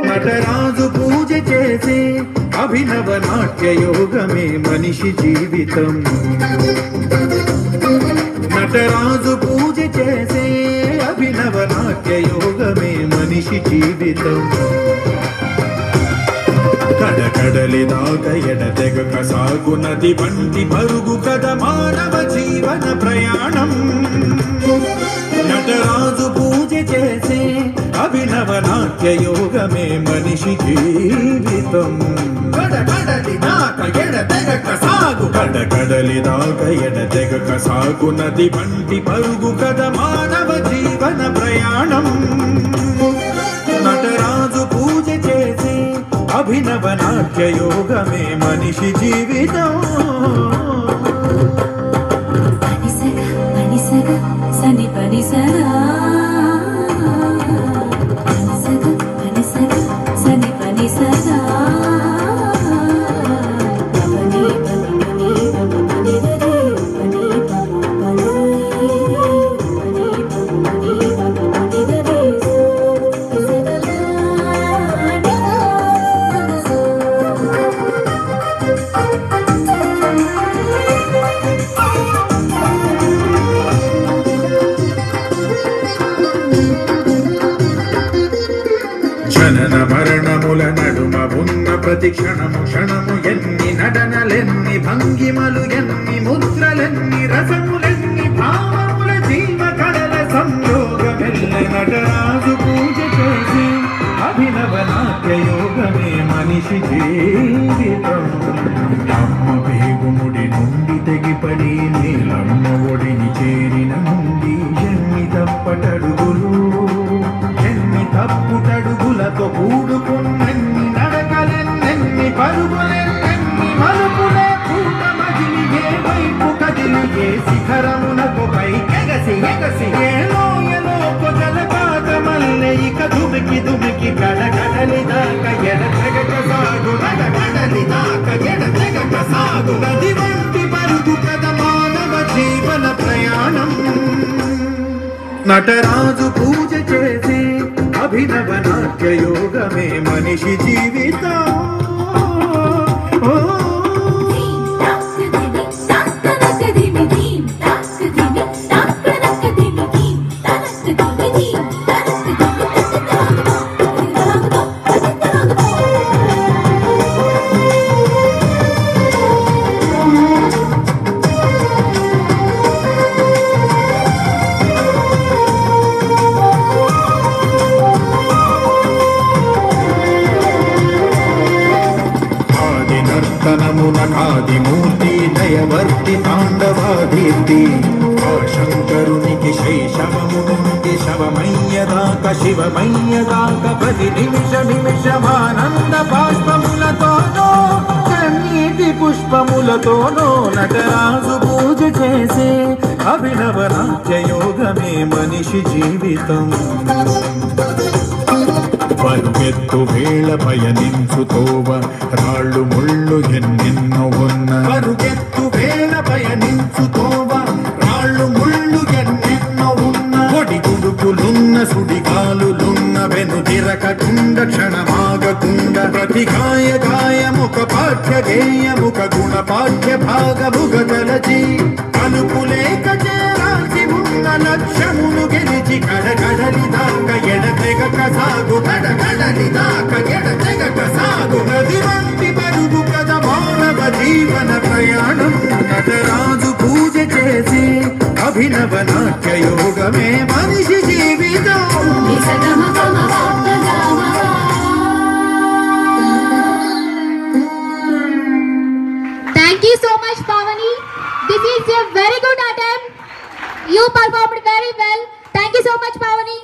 నటరాజు పూజ చేసే అభినవ నాట్య యోగమే మనిషి జీవితం. నటరాజు పూజ చేసే అభినవ నాట్య యోగమే మనిషి జీవితం. కడకడలి దాకా ఎడతెగక సాగునది వంటి పరుగు కథ మానవ జీవన ప్రయాణం. నటరాజు పూజ చేసే అభినవ నాట్య యోగమే మనిషి జీవితం. కడకడలి దాకా ఎడతెగక సాగు, కడకడలి దాకా ఎడతెగక సాగు నది వంటి పరుగు కథ మానవ జీవన ప్రయాణం. నటరాజు పూజ చేసే అభినవ నాట్య యోగమే మనిషి జీవితం. పనిసగా పనిసగా సని పనిసగా పనిసగా పనిసగా సని పనిసగా జనన మరణముల నడుమ ఉన్న ప్రతి క్షణము క్షణము ఎన్ని నటనలెన్ని భంగిమలు ఎన్ని ముద్రలెన్ని రసములెన్ని భావముల జీవ కళల సంయోగమెల్ల నటరాజు పూజ చేసి అభినవ నాట్య యోగమే మనిషి జీవితం. అమ్మ పేగుముడి నుండి తెగిపడి నీలమ్మ ఒడిని చేరిన నుండి ఎన్ని తప్పటడుగులు ఎన్ని తప్పుటడుగులతో కూడుకున్నన్ని నడకలెన్నెన్ని పరుగులెన్నెన్ని మలుపులే పూట మజిలి ఏ వైపు కదిలి ఏ శిఖరమునకు పైకెగసి ఎగసి ఏ లోయలో పొగల పాదమల్లె ఇక దుమికి దుమికి కడకడలి దాకా ఎడతెగక సాగు, కడకడలి దాకా ఎడతెగక సాగు నది వంటి పరుగు కథ మానవ జీవన ప్రయాణం. నటరాజు పూజ చేసే అభినవ నాట్య యోగమే మనిషి జీవితం. ఆదిమూర్తి దయవర్తి తాండవాధీర్తి ఆ శంకరునికి శైశవము నుండి శవమయ్యదాక శివమయ్యదాక ప్రతి నిమిష నిమిషమానంద బాష్పములతోనో కన్నీటి పుష్పములతోనో నటరాజు పూజ చేసే అభినవ నాట్య యోగమే మనిషి జీవితం. పరుగెత్తు వేళ పయనించు తోవ రాళ్ళు ముళ్ళు ఎన్నెన్నో ఉన్న, పరుగెత్తు వేళ పయనించు తోవ రాళ్ళు ముళ్ళు ఎన్నెన్నో ఉన్న, ఒడి గుడుకులున్న సుడిగాలులున్న వెనుదిరకకుండ క్షణమాగకుండ ప్రతి గాయ గాయముక పాఠ్య గేయముక గుణ పాఠ్య భాగముగ తలచి కలుపులేక చేరాల్సి ఉన్న లక్ష్యమును గెలిచి కడకడలి దాకా ఎడతెగక సాగు, కడకడలి దాకా ఎడతెగక సాగు నది వంటి పరుగు కథ మానవ జీవన ప్రయాణం. నటరాజు పూజ చేసి అభినవ నాట్య యోగమే మనిషి జీవితం. Thank you so much, Pavani. This is a very good attempt. You performed very well. Thank you so much, Pavani.